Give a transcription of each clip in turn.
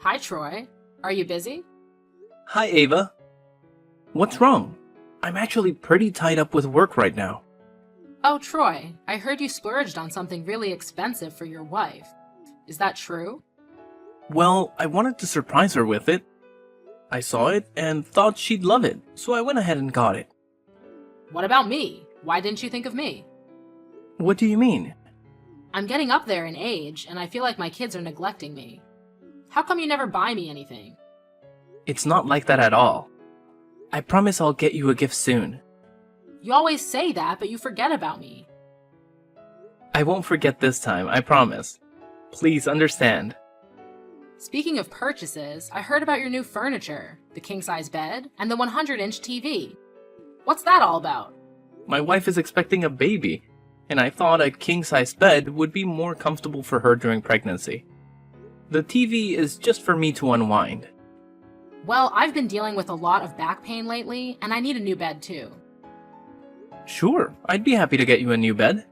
Hi, Troy. Are you busy? Hi, Ava. What's wrong? I'm actually pretty tied up with work right now. Oh, Troy, I heard you splurged on something really expensive for your wife. Is that true? Well, I wanted to surprise her with it. I saw it and thought she'd love it, so I went ahead and got it. What about me? Why didn't you think of me? What do you mean? I'm getting up there in age, and I feel like my kids are neglecting me. How come you never buy me anything? It's not like that at all. I promise I'll get you a gift soon. You always say that, but you forget about me. I won't forget this time, I promise. Please understand. Speaking of purchases, I heard about your new furniture, the king-size bed, and the 100-inch TV. What's that all about? My wife is expecting a baby, and I thought a king-size bed would be more comfortable for her during pregnancy. The TV is just for me to unwind. Well, I've been dealing with a lot of back pain lately, and I need a new bed too. Sure, I'd be happy to get you a new bed.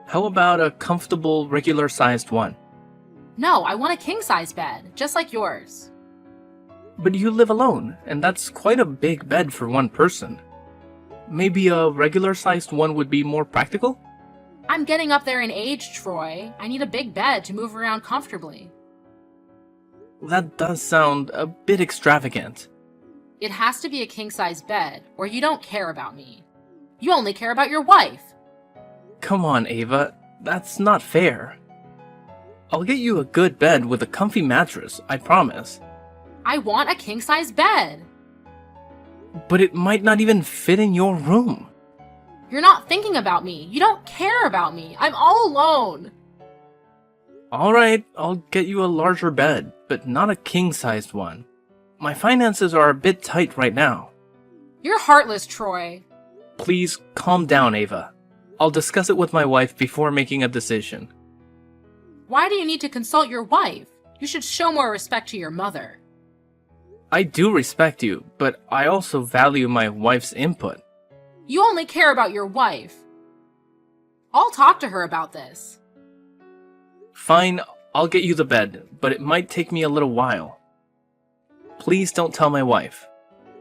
How about a comfortable, regular-sized one? No, I want a king-size bed, just like yours. But you live alone, and that's quite a big bed for one person. Maybe a regular-sized one would be more practical? I'm getting up there in age, Troy. I need a big bed to move around comfortably. That does sound a bit extravagant. It has to be a king-size bed, or you don't care about me. You only care about your wife. Come on, Ava, that's not fair. I'll get you a good bed with a comfy mattress, I promise. I want a king-size bed. But it might not even fit in your room. You're not thinking about me. You don't care about me. I'm all alone. Alright, I'll get you a larger bed, but not a king-sized one. My finances are a bit tight right now. You're heartless, Troy. Please calm down, Ava. I'll discuss it with my wife before making a decision. Why do you need to consult your wife? You should show more respect to your mother. I do respect you, but I also value my wife's input. You only care about your wife. I'll talk to her about this. Fine, I'll get you the bed, but it might take me a little while. Please don't tell my wife.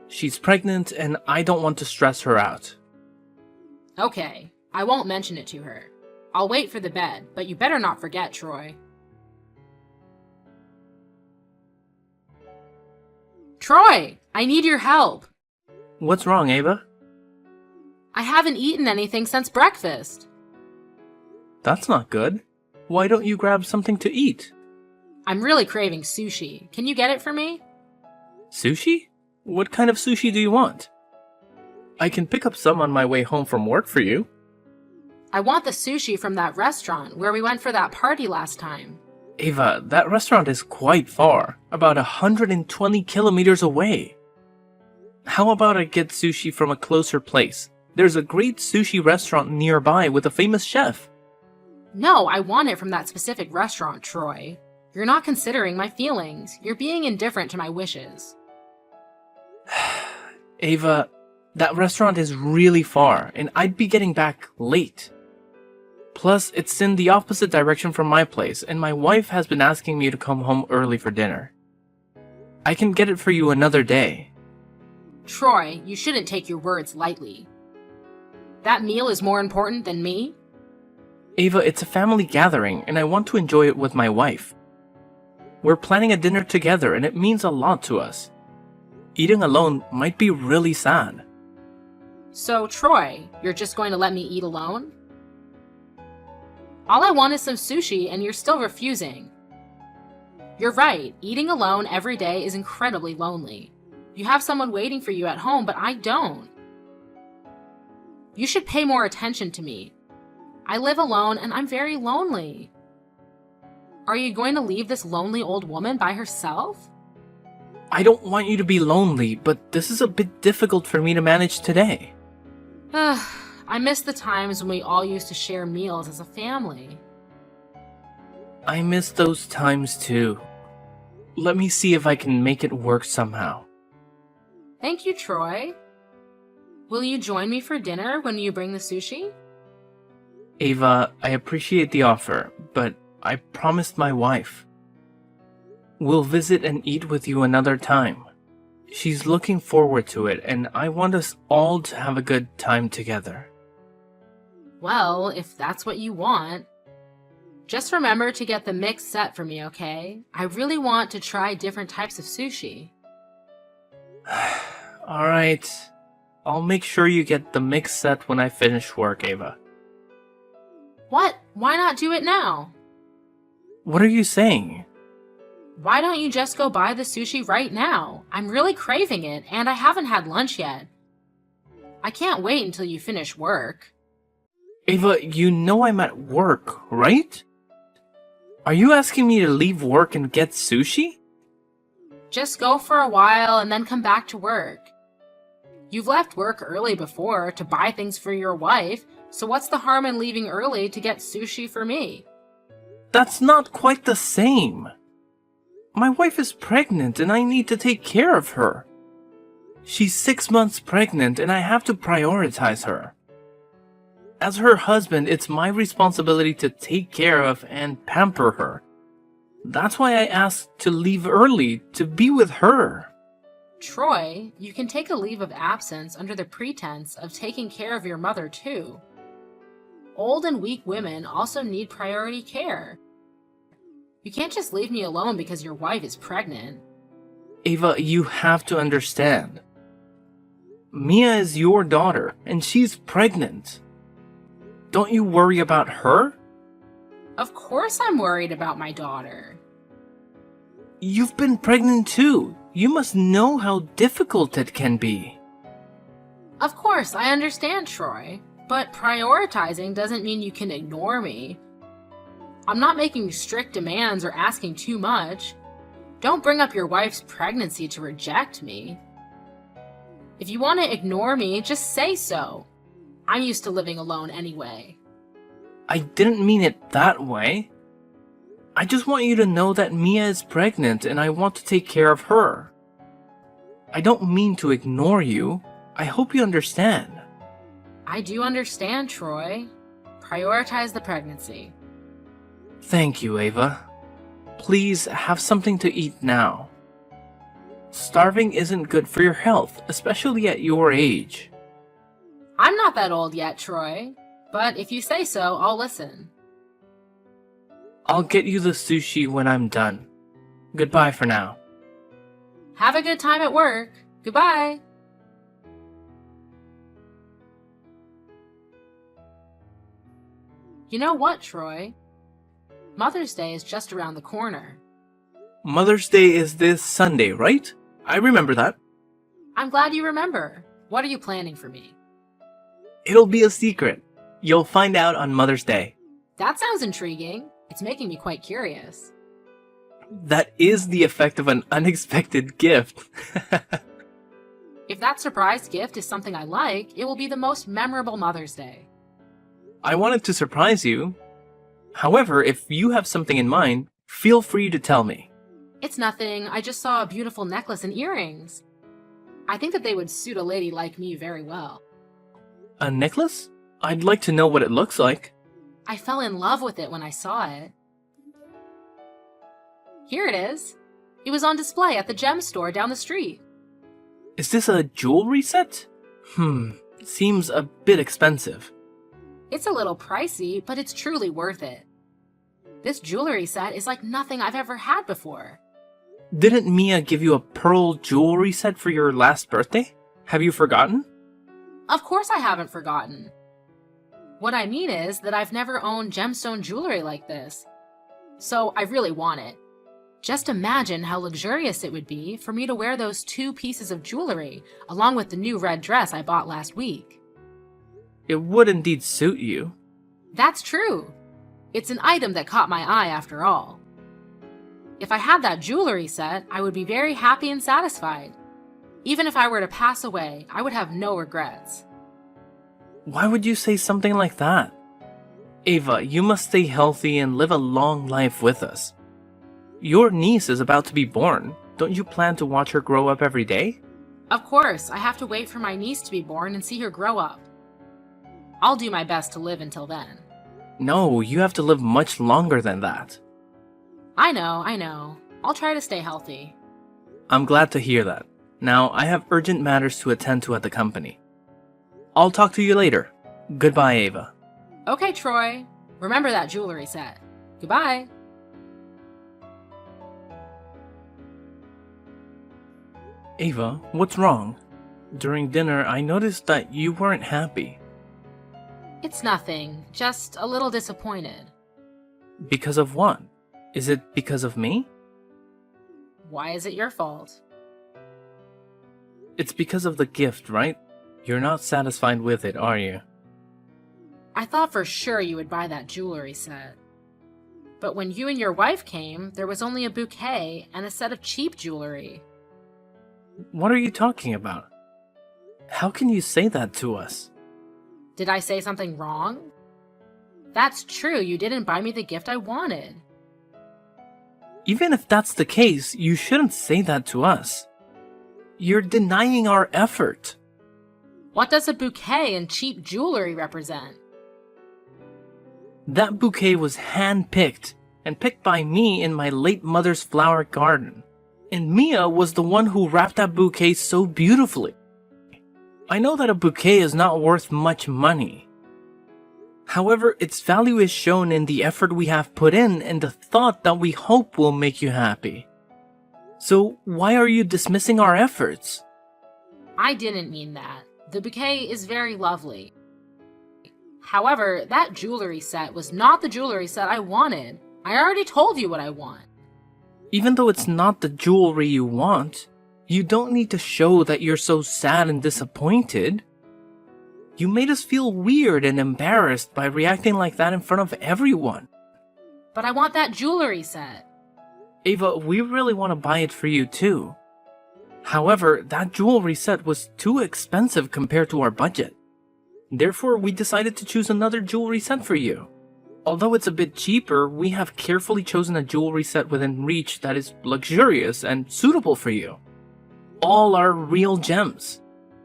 She's pregnant and I don't want to stress her out. Okay, I won't mention it to her. I'll wait for the bed, but you better not forget, Troy. Troy, I need your help. What's wrong, Ava? I haven't eaten anything since breakfast. That's not good. Why don't you grab something to eat? I'm really craving sushi. Can you get it for me? Sushi? What kind of sushi do you want? I can pick up some on my way home from work for you. I want the sushi from that restaurant where we went for that party last time. Ava, that restaurant is quite far, about 120 kilometers away. How about I get sushi from a closer place? There's a great sushi restaurant nearby with a famous chef. No, I want it from that specific restaurant, Troy. You're not considering my feelings. You're being indifferent to my wishes. Ava, that restaurant is really far, and I'd be getting back late. Plus, it's in the opposite direction from my place, and my wife has been asking me to come home early for dinner. I can get it for you another day. Troy, you shouldn't take your words lightly. That meal is more important than me? Ava, it's a family gathering, and I want to enjoy it with my wife. We're planning a dinner together, and it means a lot to us. Eating alone might be really sad. So, Troy, you're just going to let me eat alone? All I want is some sushi, and you're still refusing. You're right, eating alone every day is incredibly lonely. You have someone waiting for you at home, but I don't. You should pay more attention to me. I live alone, and I'm very lonely. Are you going to leave this lonely old woman by herself? I don't want you to be lonely, but this is a bit difficult for me to manage today. I miss the times when we all used to share meals as a family. I miss those times too. Let me see if I can make it work somehow. Thank you, Troy. Will you join me for dinner when you bring the sushi? Ava, I appreciate the offer, but I promised my wife. We'll visit and eat with you another time. She's looking forward to it, and I want us all to have a good time together. Well, if that's what you want. Just remember to get the mixed set for me, okay? I really want to try different types of sushi. Alright. I'll make sure you get the mixed set when I finish work, Ava. What? Why not do it now? What are you saying? Why don't you just go buy the sushi right now? I'm really craving it, and I haven't had lunch yet. I can't wait until you finish work. Ava, you know I'm at work, right? Are you asking me to leave work and get sushi? Just go for a while and then come back to work. You've left work early before to buy things for your wife, so what's the harm in leaving early to get sushi for me? That's not quite the same. My wife is pregnant and I need to take care of her. She's 6 months pregnant and I have to prioritize her. As her husband, it's my responsibility to take care of and pamper her. That's why I asked to leave early, to be with her. Troy, you can take a leave of absence under the pretense of taking care of your mother too. Old and weak women also need priority care. You can't just leave me alone because your wife is pregnant. Ava, you have to understand. Mia is your daughter, and she's pregnant. Don't you worry about her? Of course I'm worried about my daughter. You've been pregnant too. You must know how difficult it can be. Of course, I understand, Troy. But prioritizing doesn't mean you can ignore me. I'm not making strict demands or asking too much. Don't bring up your wife's pregnancy to reject me. If you want to ignore me, just say so. I'm used to living alone anyway. I didn't mean it that way. I just want you to know that Mia is pregnant and I want to take care of her. I don't mean to ignore you. I hope you understand. I do understand, Troy. Prioritize the pregnancy. Thank you, Ava. Please have something to eat now. Starving isn't good for your health, especially at your age. I'm not that old yet, Troy. But if you say so, I'll listen. I'll get you the sushi when I'm done. Goodbye for now. Have a good time at work. Goodbye. You know what, Troy? Mother's Day is just around the corner. Mother's Day is this Sunday, right? I remember that. I'm glad you remember. What are you planning for me? It'll be a secret. You'll find out on Mother's Day. That sounds intriguing. It's making me quite curious. That is the effect of an unexpected gift. If that surprise gift is something I like, it will be the most memorable Mother's Day. I wanted to surprise you. However, if you have something in mind, feel free to tell me. It's nothing. I just saw a beautiful necklace and earrings. I think that they would suit a lady like me very well. A necklace? I'd like to know what it looks like. I fell in love with it when I saw it. Here it is. It was on display at the gem store down the street. Is this a jewelry set? Seems a bit expensive. It's a little pricey, but it's truly worth it. This jewelry set is like nothing I've ever had before. Didn't Mia give you a pearl jewelry set for your last birthday? Have you forgotten? Of course I haven't forgotten. What I mean is that I've never owned gemstone jewelry like this. So I really want it. Just imagine how luxurious it would be for me to wear those 2 pieces of jewelry along with the new red dress I bought last week. It would indeed suit you. That's true. It's an item that caught my eye after all. If I had that jewelry set, I would be very happy and satisfied. Even if I were to pass away, I would have no regrets. Why would you say something like that? Ava, you must stay healthy and live a long life with us. Your niece is about to be born. Don't you plan to watch her grow up every day? Of course, I have to wait for my niece to be born and see her grow up. I'll do my best to live until then. No, you have to live much longer than that. I know. I'll try to stay healthy. I'm glad to hear that. Now, I have urgent matters to attend to at the company. I'll talk to you later. Goodbye, Ava. Okay, Troy. Remember that jewelry set. Goodbye. Ava, what's wrong? During dinner, I noticed that you weren't happy. It's nothing, just a little disappointed. Because of what? Is it because of me? Why is it your fault? It's because of the gift, right? You're not satisfied with it, are you? I thought for sure you would buy that jewelry set. But when you and your wife came, there was only a bouquet and a set of cheap jewelry. What are you talking about? How can you say that to us? Did I say something wrong? That's true, you didn't buy me the gift I wanted. Even if that's the case, you shouldn't say that to us. You're denying our effort. What does a bouquet and cheap jewelry represent? That bouquet was hand-picked, and picked by me in my late mother's flower garden. And Mia was the one who wrapped that bouquet so beautifully. I know that a bouquet is not worth much money. However, its value is shown in the effort we have put in and the thought that we hope will make you happy. So why are you dismissing our efforts? I didn't mean that. The bouquet is very lovely. However, that jewelry set was not the jewelry set I wanted. I already told you what I want. Even though it's not the jewelry you want, you don't need to show that you're so sad and disappointed. You made us feel weird and embarrassed by reacting like that in front of everyone. But I want that jewelry set. Ava, we really want to buy it for you too. However, that jewelry set was too expensive compared to our budget. Therefore, we decided to choose another jewelry set for you. Although it's a bit cheaper, we have carefully chosen a jewelry set within reach that is luxurious and suitable for you. All are real gems.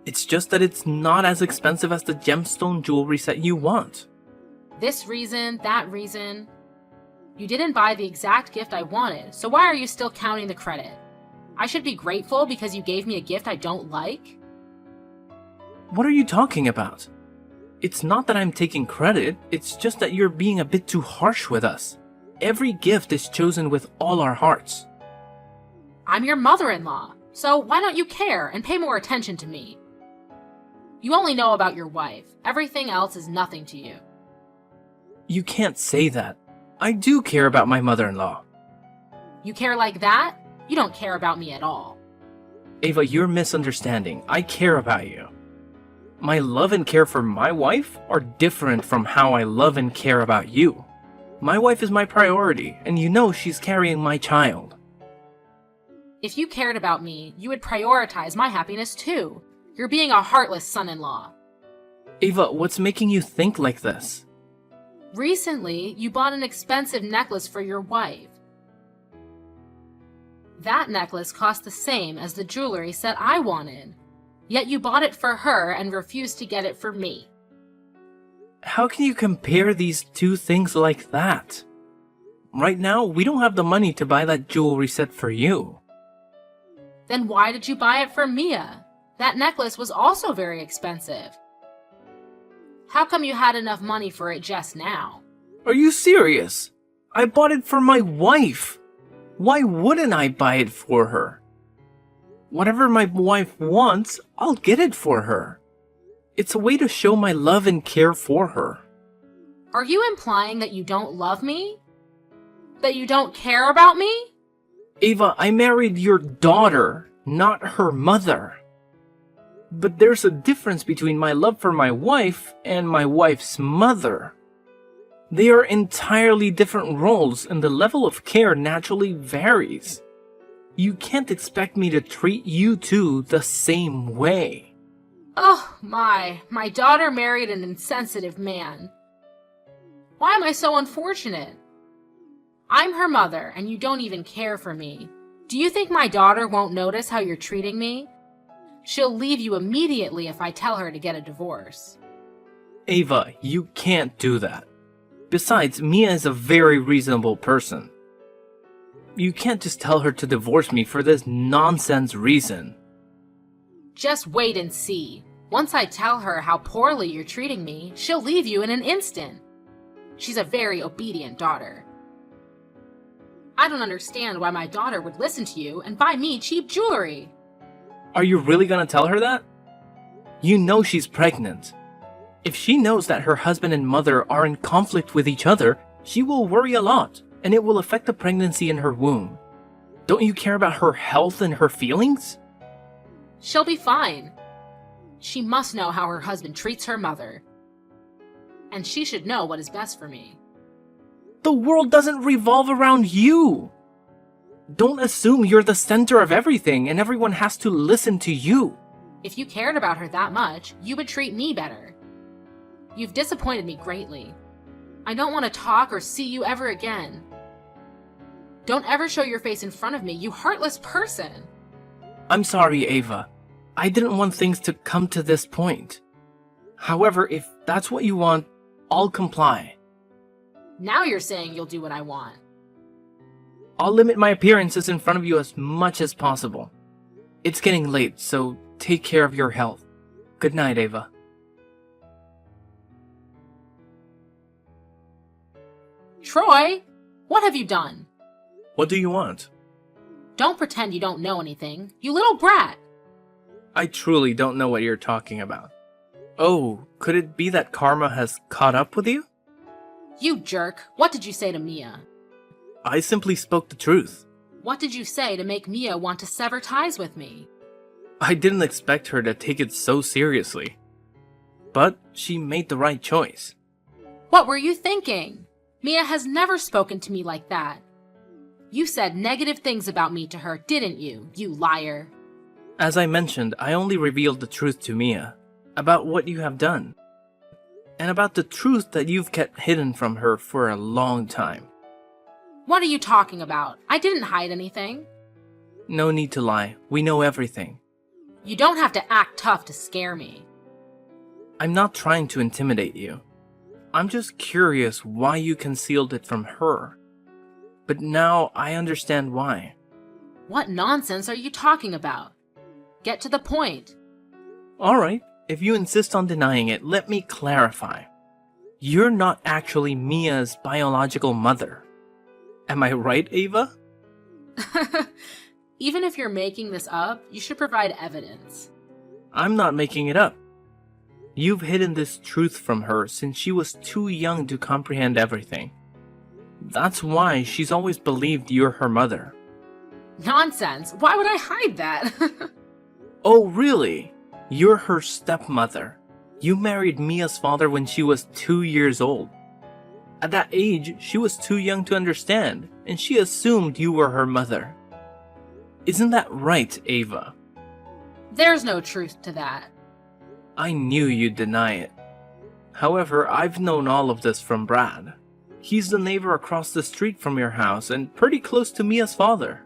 It's just that it's not as expensive as the gemstone jewelry set you want. This reason, that reason. You didn't buy the exact gift I wanted, so why are you still counting the credit? I should be grateful because you gave me a gift I don't like? What are you talking about? It's not that I'm taking credit, it's just that you're being a bit too harsh with us. Every gift is chosen with all our hearts. I'm your mother-in-law, so why don't you care and pay more attention to me? You only know about your wife. Everything else is nothing to you. You can't say that. I do care about my mother-in-law. You care like that? You don't care about me at all. Ava, you're misunderstanding. I care about you. My love and care for my wife are different from how I love and care about you. My wife is my priority, and you know she's carrying my child. If you cared about me, you would prioritize my happiness too. You're being a heartless son-in-law. Ava, what's making you think like this? Recently, you bought an expensive necklace for your wife. That necklace cost the same as the jewelry set I wanted. Yet you bought it for her and refused to get it for me. How can you compare these two things like that? Right now, we don't have the money to buy that jewelry set for you. Then why did you buy it for Mia? That necklace was also very expensive. How come you had enough money for it just now? Are you serious? I bought it for my wife. Why wouldn't I buy it for her? Whatever my wife wants, I'll get it for her. It's a way to show my love and care for her. Are you implying that you don't love me? That you don't care about me? Ava, I married your daughter, not her mother. But there's a difference between my love for my wife and my wife's mother. They are entirely different roles, and the level of care naturally varies. You can't expect me to treat you two the same way. Oh my daughter married an insensitive man. Why am I so unfortunate? I'm her mother, and you don't even care for me. Do you think my daughter won't notice how you're treating me? She'll leave you immediately if I tell her to get a divorce. Ava, you can't do that. Besides, Mia is a very reasonable person. You can't just tell her to divorce me for this nonsense reason. Just wait and see. Once I tell her how poorly you're treating me, she'll leave you in an instant. She's a very obedient daughter. I don't understand why my daughter would listen to you and buy me cheap jewelry. Are you really gonna tell her that? You know she's pregnant. If she knows that her husband and mother are in conflict with each other, she will worry a lot, and it will affect the pregnancy in her womb. Don't you care about her health and her feelings? She'll be fine. She must know how her husband treats her mother. And she should know what is best for me. The world doesn't revolve around you. Don't assume you're the center of everything and everyone has to listen to you. If you cared about her that much, you would treat me better. You've disappointed me greatly. I don't want to talk or see you ever again. Don't ever show your face in front of me, you heartless person. I'm sorry, Ava. I didn't want things to come to this point. However, if that's what you want, I'll comply. Now you're saying you'll do what I want. I'll limit my appearances in front of you as much as possible. It's getting late, so take care of your health. Good night, Ava. Troy, what have you done? What do you want? Don't pretend you don't know anything, you little brat. I truly don't know what you're talking about. Oh, could it be that karma has caught up with you? You jerk, what did you say to Mia? I simply spoke the truth. What did you say to make Mia want to sever ties with me? I didn't expect her to take it so seriously. But she made the right choice. What were you thinking? Mia has never spoken to me like that. You said negative things about me to her, didn't you, you liar? As I mentioned, I only revealed the truth to Mia, about what you have done, and about the truth that you've kept hidden from her for a long time. What are you talking about? I didn't hide anything. No need to lie, we know everything. You don't have to act tough to scare me. I'm not trying to intimidate you. I'm just curious why you concealed it from her. But now I understand why. What nonsense are you talking about? Get to the point. Alright, if you insist on denying it, let me clarify. You're not actually Mia's biological mother. Am I right, Ava? Even if you're making this up, you should provide evidence. I'm not making it up. You've hidden this truth from her since she was too young to comprehend everything. That's why she's always believed you're her mother. Nonsense! Why would I hide that? Oh, really? You're her stepmother. You married Mia's father when she was 2 years old. At that age, she was too young to understand, and she assumed you were her mother. Isn't that right, Ava? There's no truth to that. I knew you'd deny it. However, I've known all of this from Brad. He's the neighbor across the street from your house and pretty close to Mia's father.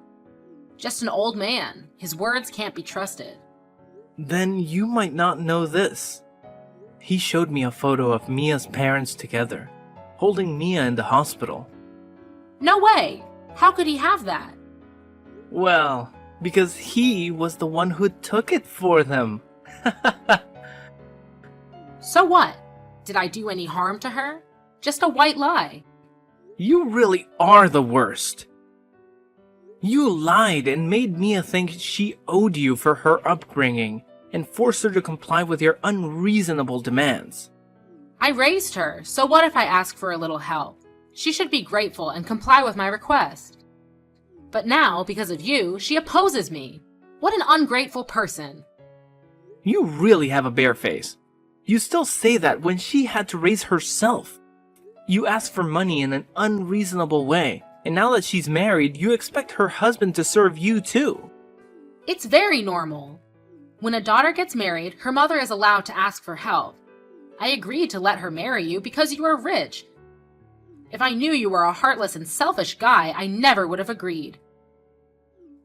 Just an old man. His words can't be trusted. Then you might not know this. He showed me a photo of Mia's parents together, holding Mia in the hospital. No way! How could he have that? Well, because he was the one who took it for them. So what? Did I do any harm to her? Just a white lie. You really are the worst. You lied and made Mia think she owed you for her upbringing and forced her to comply with your unreasonable demands. I raised her, so what if I ask for a little help? She should be grateful and comply with my request. But now, because of you, she opposes me. What an ungrateful person. You really have a bare face. You still say that when she had to raise herself. You asked for money in an unreasonable way, and now that she's married, you expect her husband to serve you too. It's very normal. When a daughter gets married, her mother is allowed to ask for help. I agreed to let her marry you because you are rich. If I knew you were a heartless and selfish guy, I never would have agreed.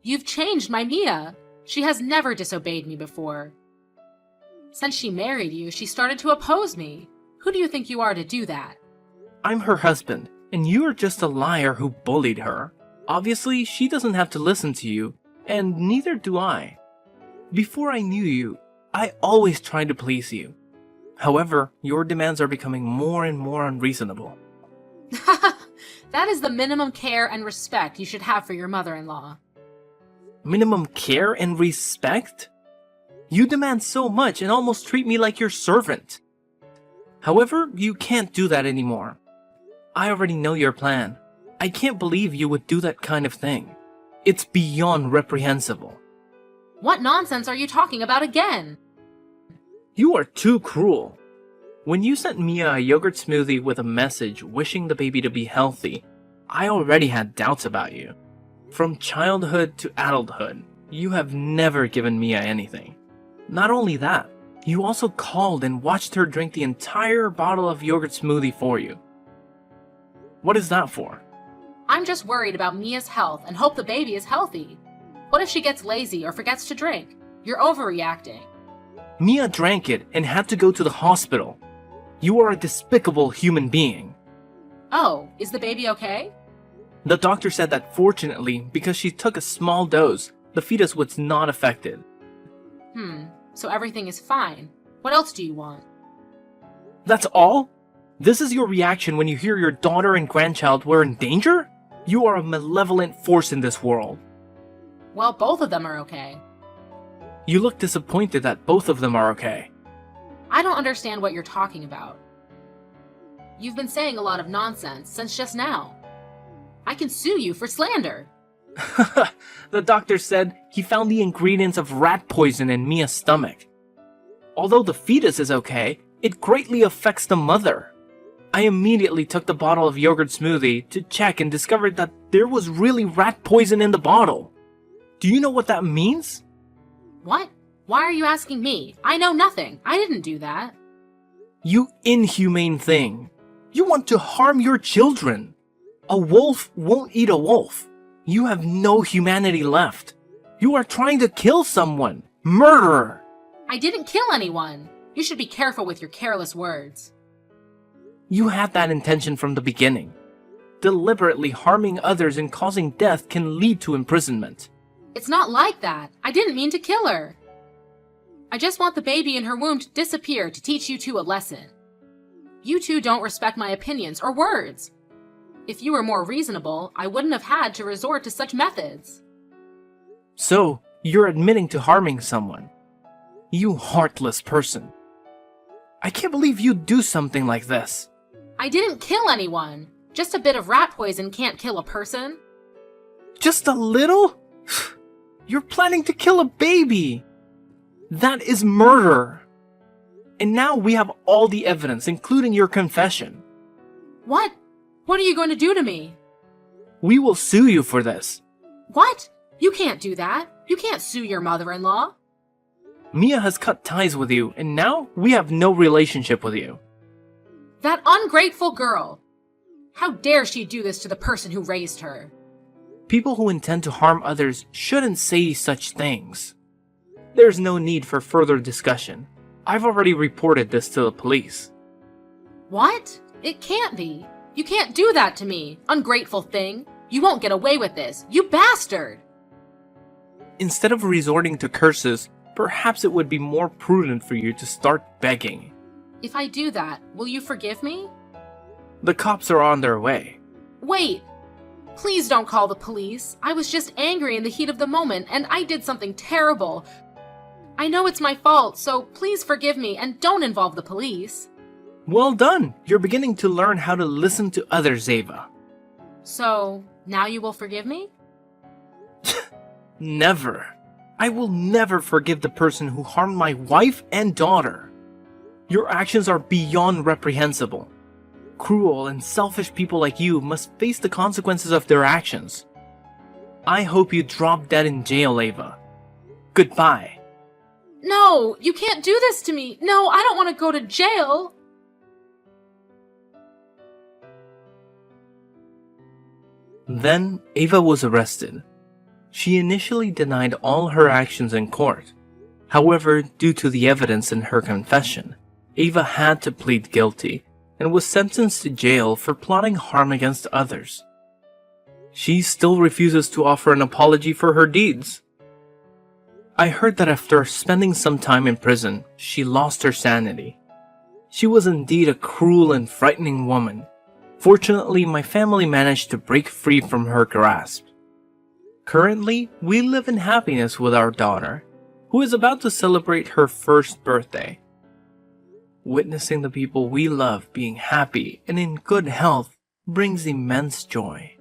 You've changed my Mia. She has never disobeyed me before. Since she married you, she started to oppose me. Who do you think you are to do that? I'm her husband, and you are just a liar who bullied her. Obviously, she doesn't have to listen to you, and neither do I. Before I knew you, I always tried to please you. However, your demands are becoming more and more unreasonable. That is the minimum care and respect you should have for your mother-in-law. Minimum care and respect? You demand so much and almost treat me like your servant. However, you can't do that anymore. I already know your plan. I can't believe you would do that kind of thing. It's beyond reprehensible. What nonsense are you talking about again? You are too cruel. When you sent Mia a yogurt smoothie with a message wishing the baby to be healthy, I already had doubts about you. From childhood to adulthood, you have never given Mia anything. Not only that, you also called and watched her drink the entire bottle of yogurt smoothie for you. What is that for? I'm just worried about Mia's health and hope the baby is healthy. What if she gets lazy or forgets to drink? You're overreacting. Mia drank it and had to go to the hospital. You are a despicable human being. Oh, is the baby okay? The doctor said that fortunately, because she took a small dose, the fetus was not affected. So everything is fine. What else do you want? That's all? This is your reaction when you hear your daughter and grandchild were in danger? You are a malevolent force in this world. Well, both of them are okay. You look disappointed that both of them are okay. I don't understand what you're talking about. You've been saying a lot of nonsense since just now. I can sue you for slander. The doctor said he found the ingredients of rat poison in Mia's stomach. Although the fetus is okay, it greatly affects the mother. I immediately took the bottle of yogurt smoothie to check and discovered that there was really rat poison in the bottle. Do you know what that means? What? Why are you asking me? I know nothing. I didn't do that. You inhumane thing. You want to harm your children. A wolf won't eat a wolf. You have no humanity left. You are trying to kill someone. Murderer! I didn't kill anyone. You should be careful with your careless words. You had that intention from the beginning. Deliberately harming others and causing death can lead to imprisonment. It's not like that. I didn't mean to kill her. I just want the baby in her womb to disappear to teach you two a lesson. You two don't respect my opinions or words. If you were more reasonable, I wouldn't have had to resort to such methods. So, you're admitting to harming someone. You heartless person. I can't believe you'd do something like this. I didn't kill anyone. Just a bit of rat poison can't kill a person. Just a little? You're planning to kill a baby. That is murder. And now we have all the evidence, including your confession. What? What are you going to do to me? We will sue you for this. What? You can't do that. You can't sue your mother-in-law. Mia has cut ties with you, and now we have no relationship with you. That ungrateful girl. How dare she do this to the person who raised her? People who intend to harm others shouldn't say such things. There's no need for further discussion. I've already reported this to the police. What? It can't be. You can't do that to me, ungrateful thing. You won't get away with this, you bastard! Instead of resorting to curses, perhaps it would be more prudent for you to start begging. If I do that, will you forgive me? The cops are on their way. Wait! Please don't call the police. I was just angry in the heat of the moment, and I did something terrible. I know it's my fault, so please forgive me and don't involve the police. Well done! You're beginning to learn how to listen to others, Ava. So, now you will forgive me? Never. I will never forgive the person who harmed my wife and daughter. Your actions are beyond reprehensible. Cruel and selfish people like you must face the consequences of their actions. I hope you drop dead in jail, Ava. Goodbye. No, you can't do this to me. No, I don't want to go to jail. Then Ava was arrested. She initially denied all her actions in court. However, due to the evidence in her confession, Ava had to plead guilty and was sentenced to jail for plotting harm against others. She still refuses to offer an apology for her deeds. I heard that after spending some time in prison, she lost her sanity. She was indeed a cruel and frightening woman. Fortunately, my family managed to break free from her grasp. Currently, we live in happiness with our daughter, who is about to celebrate her first birthday. Witnessing the people we love being happy and in good health brings immense joy.